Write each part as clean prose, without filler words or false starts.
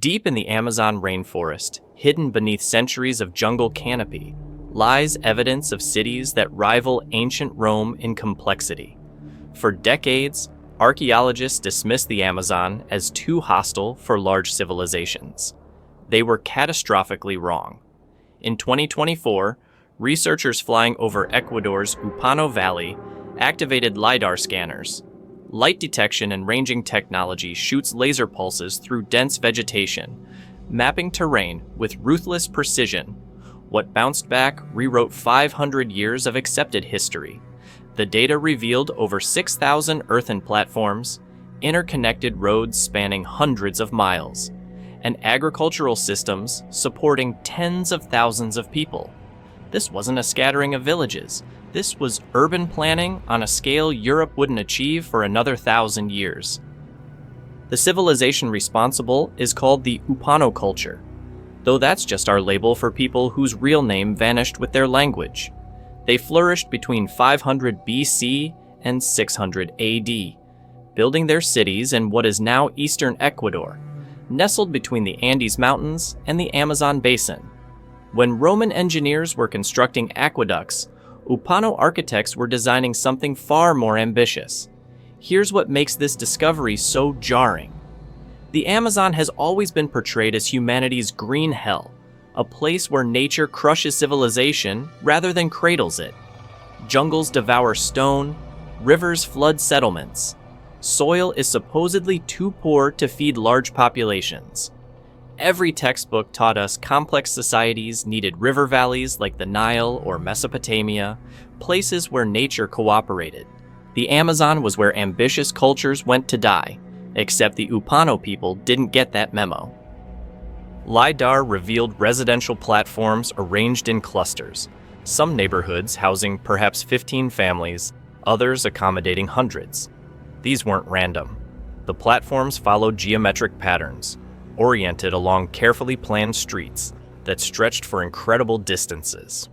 Deep in the Amazon rainforest, hidden beneath centuries of jungle canopy, lies evidence of cities that rival ancient Rome in complexity. For decades, archaeologists dismissed the Amazon as too hostile for large civilizations. They were catastrophically wrong. In 2024, researchers flying over Ecuador's Upano Valley activated LiDAR scanners. Light detection and ranging technology shoots laser pulses through dense vegetation, mapping terrain with ruthless precision. What bounced back rewrote 500 years of accepted history. The data revealed over 6,000 earthen platforms, interconnected roads spanning hundreds of miles, and agricultural systems supporting tens of thousands of people. This wasn't a scattering of villages. This was urban planning on a scale Europe wouldn't achieve for another 1,000 years. The civilization responsible is called the Upano culture, though that's just our label for people whose real name vanished with their language. They flourished between 500 BC and 600 AD, building their cities in what is now eastern Ecuador, nestled between the Andes Mountains and the Amazon basin. When Roman engineers were constructing aqueducts, Upano architects were designing something far more ambitious. Here's what makes this discovery so jarring. The Amazon has always been portrayed as humanity's green hell, a place where nature crushes civilization rather than cradles it. Jungles devour stone, rivers flood settlements. Soil is supposedly too poor to feed large populations. Every textbook taught us complex societies needed river valleys like the Nile or Mesopotamia, places where nature cooperated. The Amazon was where ambitious cultures went to die, except the Upano people didn't get that memo. LiDAR revealed residential platforms arranged in clusters, some neighborhoods housing perhaps 15 families, others accommodating hundreds. These weren't random. The platforms followed geometric patterns, oriented along carefully planned streets that stretched for incredible distances.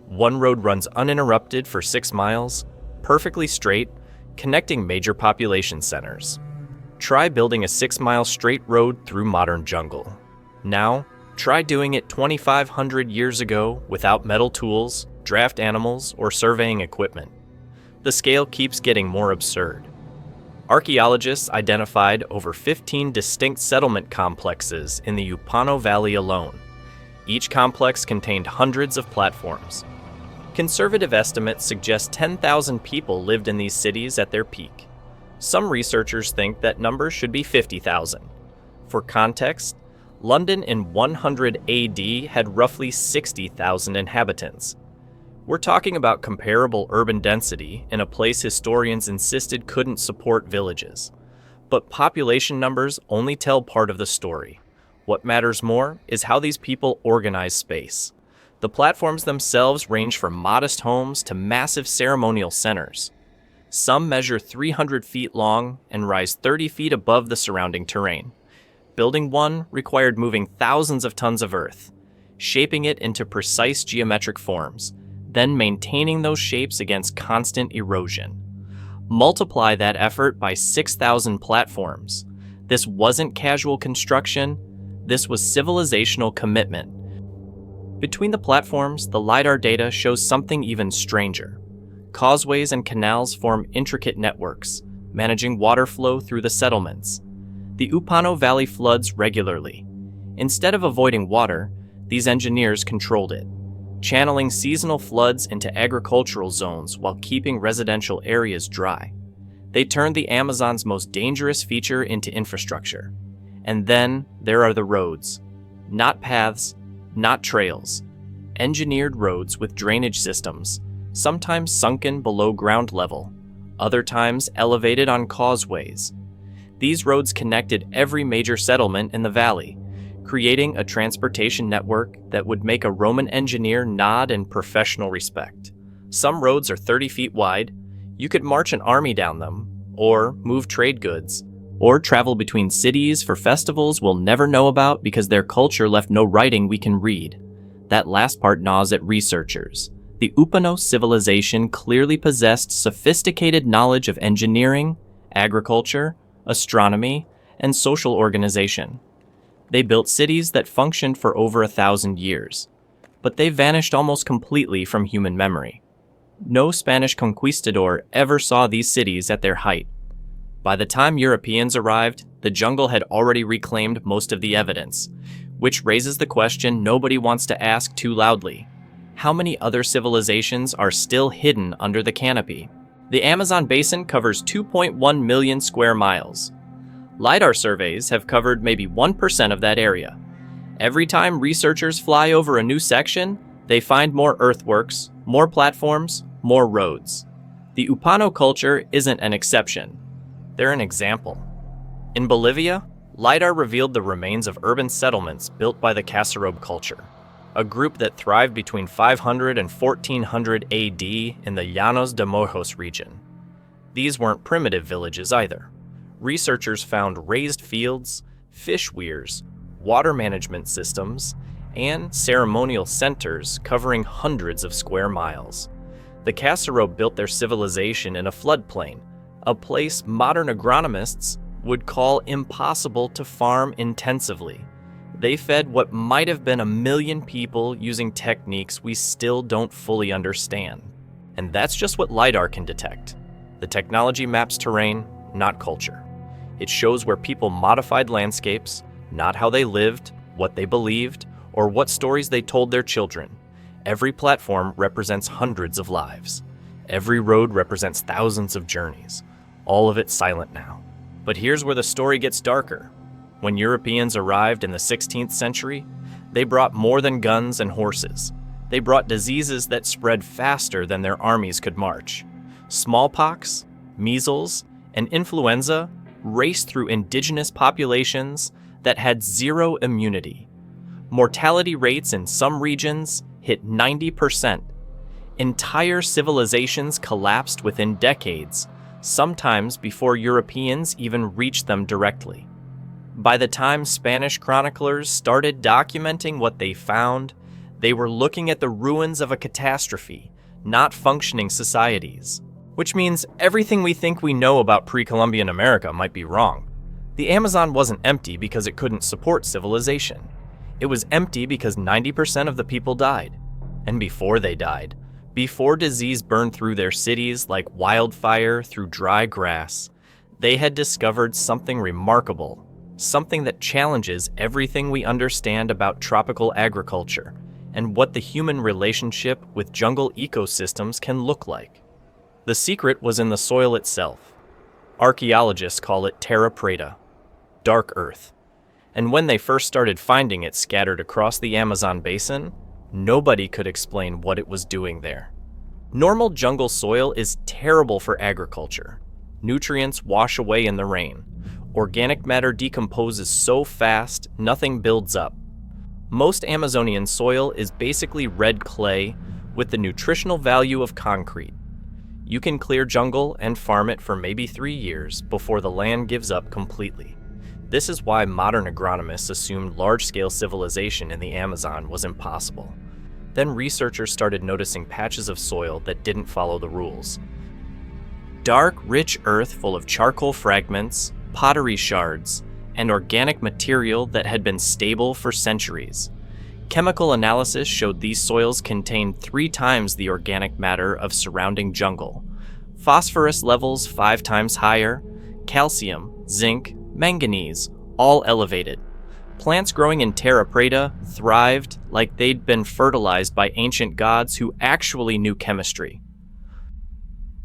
One road runs uninterrupted for 6 miles, perfectly straight, connecting major population centers. Try building a 6-mile straight road through modern jungle. Now, try doing it 2,500 years ago without metal tools, draft animals, or surveying equipment. The scale keeps getting more absurd. Archaeologists identified over 15 distinct settlement complexes in the Upano Valley alone. Each complex contained hundreds of platforms. Conservative estimates suggest 10,000 people lived in these cities at their peak. Some researchers think that number should be 50,000. For context, London in 100 AD had roughly 60,000 inhabitants. We're talking about comparable urban density in a place historians insisted couldn't support villages. But population numbers only tell part of the story. What matters more is how these people organize space. The platforms themselves range from modest homes to massive ceremonial centers. Some measure 300 feet long and rise 30 feet above the surrounding terrain. Building one required moving thousands of tons of earth, shaping it into precise geometric forms, then maintaining those shapes against constant erosion. Multiply that effort by 6,000 platforms. This wasn't casual construction, this was civilizational commitment. Between the platforms, the LiDAR data shows something even stranger. Causeways and canals form intricate networks, managing water flow through the settlements. The Upano Valley floods regularly. Instead of avoiding water, these engineers controlled it, channeling seasonal floods into agricultural zones while keeping residential areas dry. They turned the Amazon's most dangerous feature into infrastructure. And then there are the roads. Not paths, not trails. Engineered roads with drainage systems, sometimes sunken below ground level, other times elevated on causeways. These roads connected every major settlement in the valley, creating a transportation network that would make a Roman engineer nod in professional respect. Some roads are 30 feet wide. You could march an army down them, or move trade goods, or travel between cities for festivals we'll never know about because their culture left no writing we can read. That last part gnaws at researchers. The Upano civilization clearly possessed sophisticated knowledge of engineering, agriculture, astronomy, and social organization. They built cities that functioned for over 1,000 years, but they vanished almost completely from human memory. No Spanish conquistador ever saw these cities at their height. By the time Europeans arrived, the jungle had already reclaimed most of the evidence, which raises the question nobody wants to ask too loudly. How many other civilizations are still hidden under the canopy? The Amazon basin covers 2.1 million square miles. LiDAR surveys have covered maybe 1% of that area. Every time researchers fly over a new section, they find more earthworks, more platforms, more roads. The Upano culture isn't an exception. They're an example. In Bolivia, LiDAR revealed the remains of urban settlements built by the Casarobe culture, a group that thrived between 500 and 1400 AD in the Llanos de Mojos region. These weren't primitive villages either. Researchers found raised fields, fish weirs, water management systems, and ceremonial centers covering hundreds of square miles. The Casarobe built their civilization in a floodplain, a place modern agronomists would call impossible to farm intensively. They fed what might have been 1 million people using techniques we still don't fully understand. And that's just what LiDAR can detect. The technology maps terrain, not culture. It shows where people modified landscapes, not how they lived, what they believed, or what stories they told their children. Every platform represents hundreds of lives. Every road represents thousands of journeys. All of it silent now. But here's where the story gets darker. When Europeans arrived in the 16th century, they brought more than guns and horses. They brought diseases that spread faster than their armies could march. Smallpox, measles, and influenza raced through indigenous populations that had zero immunity. Mortality rates in some regions hit 90%. Entire civilizations collapsed within decades, sometimes before Europeans even reached them directly. By the time Spanish chroniclers started documenting what they found, they were looking at the ruins of a catastrophe, not functioning societies. Which means everything we think we know about pre-Columbian America might be wrong. The Amazon wasn't empty because it couldn't support civilization. It was empty because 90% of the people died. And before they died, before disease burned through their cities like wildfire through dry grass, they had discovered something remarkable, something that challenges everything we understand about tropical agriculture and what the human relationship with jungle ecosystems can look like. The secret was in the soil itself. Archaeologists call it terra preta, dark earth. And when they first started finding it scattered across the Amazon basin, nobody could explain what it was doing there. Normal jungle soil is terrible for agriculture. Nutrients wash away in the rain. Organic matter decomposes so fast, nothing builds up. Most Amazonian soil is basically red clay with the nutritional value of concrete. You can clear jungle and farm it for maybe 3 years before the land gives up completely. This is why modern agronomists assumed large-scale civilization in the Amazon was impossible. Then researchers started noticing patches of soil that didn't follow the rules. Dark, rich earth full of charcoal fragments, pottery shards, and organic material that had been stable for centuries. Chemical analysis showed these soils contained 3 times the organic matter of surrounding jungle. Phosphorus levels 5 times higher, calcium, zinc, manganese, all elevated. Plants growing in terra preta thrived like they'd been fertilized by ancient gods who actually knew chemistry.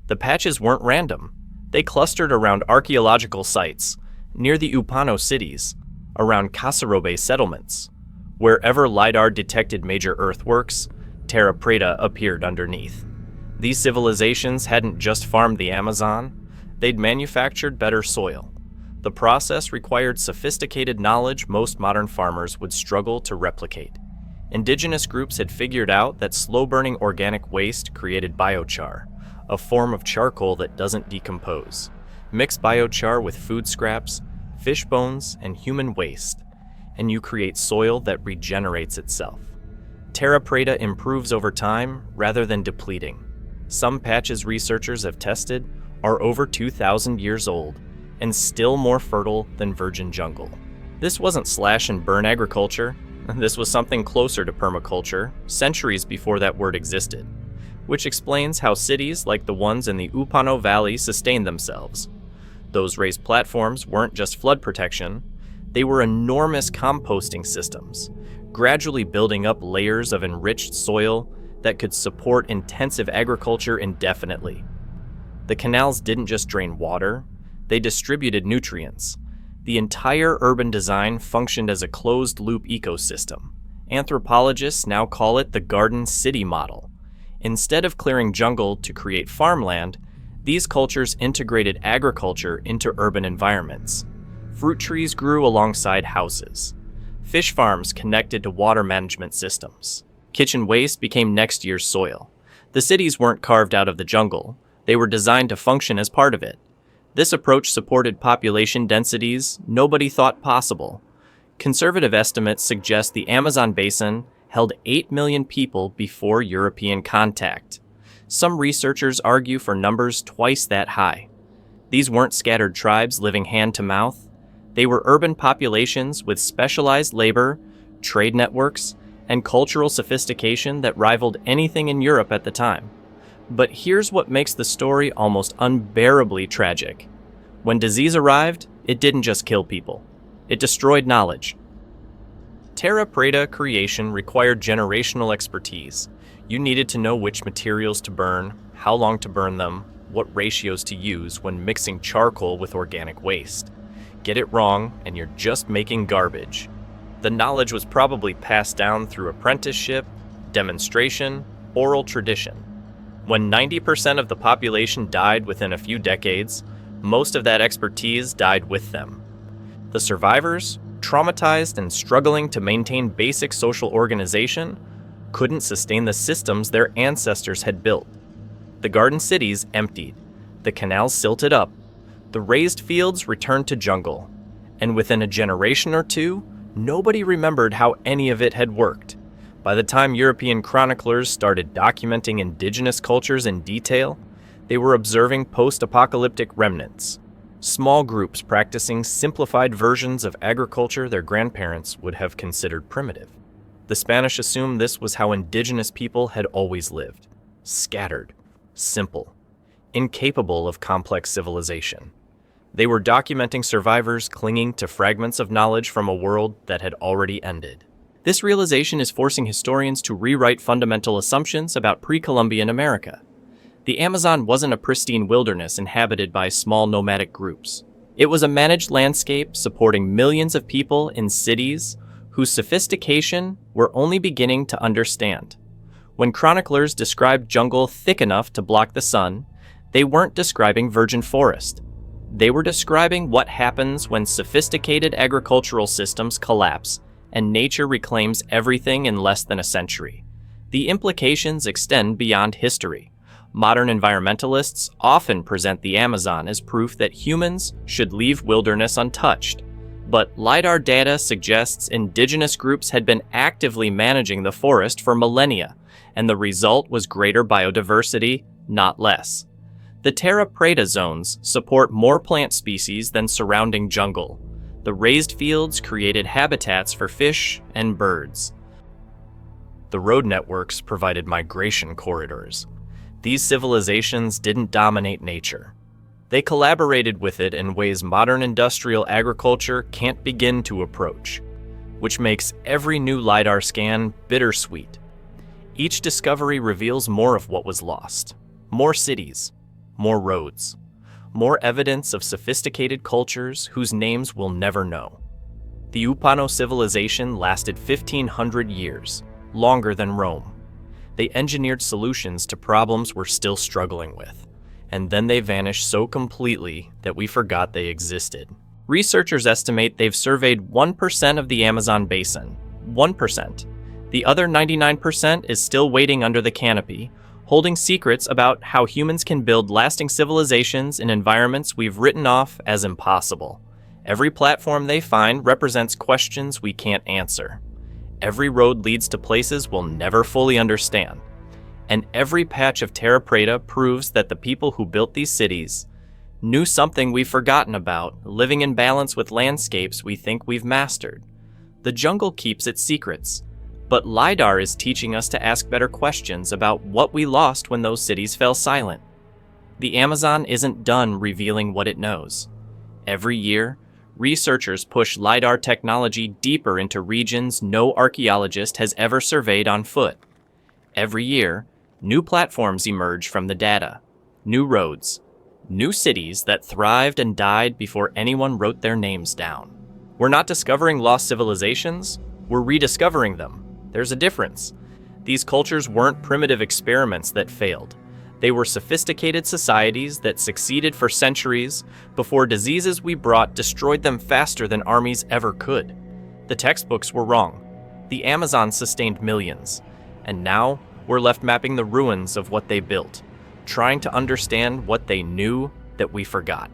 The patches weren't random. They clustered around archaeological sites, near the Upano cities, around Casarobe settlements. Wherever LiDAR detected major earthworks, terra preta appeared underneath. These civilizations hadn't just farmed the Amazon, they'd manufactured better soil. The process required sophisticated knowledge most modern farmers would struggle to replicate. Indigenous groups had figured out that slow-burning organic waste created biochar, a form of charcoal that doesn't decompose. Mix biochar with food scraps, fish bones, and human waste, and you create soil that regenerates itself. Terra preta improves over time rather than depleting. Some patches researchers have tested are over 2,000 years old and still more fertile than virgin jungle. This wasn't slash and burn agriculture. This was something closer to permaculture, centuries before that word existed, which explains how cities like the ones in the Upano Valley sustained themselves. Those raised platforms weren't just flood protection, they were enormous composting systems, gradually building up layers of enriched soil that could support intensive agriculture indefinitely. The canals didn't just drain water, they distributed nutrients. The entire urban design functioned as a closed-loop ecosystem. Anthropologists now call it the garden city model. Instead of clearing jungle to create farmland, these cultures integrated agriculture into urban environments. Fruit trees grew alongside houses. Fish farms connected to water management systems. Kitchen waste became next year's soil. The cities weren't carved out of the jungle. They were designed to function as part of it. This approach supported population densities nobody thought possible. Conservative estimates suggest the Amazon basin held 8 million people before European contact. Some researchers argue for numbers twice that high. These weren't scattered tribes living hand to mouth. They were urban populations with specialized labor, trade networks, and cultural sophistication that rivaled anything in Europe at the time. But here's what makes the story almost unbearably tragic. When disease arrived, it didn't just kill people. It destroyed knowledge. Terra Preta creation required generational expertise. You needed to know which materials to burn, how long to burn them, what ratios to use when mixing charcoal with organic waste. Get it wrong, and you're just making garbage. The knowledge was probably passed down through apprenticeship, demonstration, oral tradition. When 90% of the population died within a few decades, most of that expertise died with them. The survivors, traumatized and struggling to maintain basic social organization, couldn't sustain the systems their ancestors had built. The garden cities emptied, the canals silted up, the raised fields returned to jungle, and within a generation or two, nobody remembered how any of it had worked. By the time European chroniclers started documenting indigenous cultures in detail, they were observing post-apocalyptic remnants, small groups practicing simplified versions of agriculture their grandparents would have considered primitive. The Spanish assumed this was how indigenous people had always lived: scattered, simple, incapable of complex civilization. They were documenting survivors clinging to fragments of knowledge from a world that had already ended. This realization is forcing historians to rewrite fundamental assumptions about pre-Columbian America. The Amazon wasn't a pristine wilderness inhabited by small nomadic groups. It was a managed landscape supporting millions of people in cities whose sophistication we're only beginning to understand. When chroniclers described jungle thick enough to block the sun, they weren't describing virgin forest. They were describing what happens when sophisticated agricultural systems collapse and nature reclaims everything in less than a century. The implications extend beyond history. Modern environmentalists often present the Amazon as proof that humans should leave wilderness untouched. But LiDAR data suggests indigenous groups had been actively managing the forest for millennia, and the result was greater biodiversity, not less. The Terra Preta zones support more plant species than surrounding jungle. The raised fields created habitats for fish and birds. The road networks provided migration corridors. These civilizations didn't dominate nature. They collaborated with it in ways modern industrial agriculture can't begin to approach, which makes every new LiDAR scan bittersweet. Each discovery reveals more of what was lost. More cities, more roads, more evidence of sophisticated cultures whose names we'll never know. The Upano civilization lasted 1,500 years, longer than Rome. They engineered solutions to problems we're still struggling with, and then they vanished so completely that we forgot they existed. Researchers estimate they've surveyed 1% of the Amazon basin. 1%. The other 99% is still waiting under the canopy, holding secrets about how humans can build lasting civilizations in environments we've written off as impossible. Every platform they find represents questions we can't answer. Every road leads to places we'll never fully understand. And every patch of Terra Preta proves that the people who built these cities knew something we've forgotten about, living in balance with landscapes we think we've mastered. The jungle keeps its secrets, but LiDAR is teaching us to ask better questions about what we lost when those cities fell silent. The Amazon isn't done revealing what it knows. Every year, researchers push LiDAR technology deeper into regions no archaeologist has ever surveyed on foot. Every year, new platforms emerge from the data, new roads, new cities that thrived and died before anyone wrote their names down. We're not discovering lost civilizations, we're rediscovering them. There's a difference. These cultures weren't primitive experiments that failed. They were sophisticated societies that succeeded for centuries before diseases we brought destroyed them faster than armies ever could. The textbooks were wrong. The Amazon sustained millions, and now we're left mapping the ruins of what they built, trying to understand what they knew that we forgot.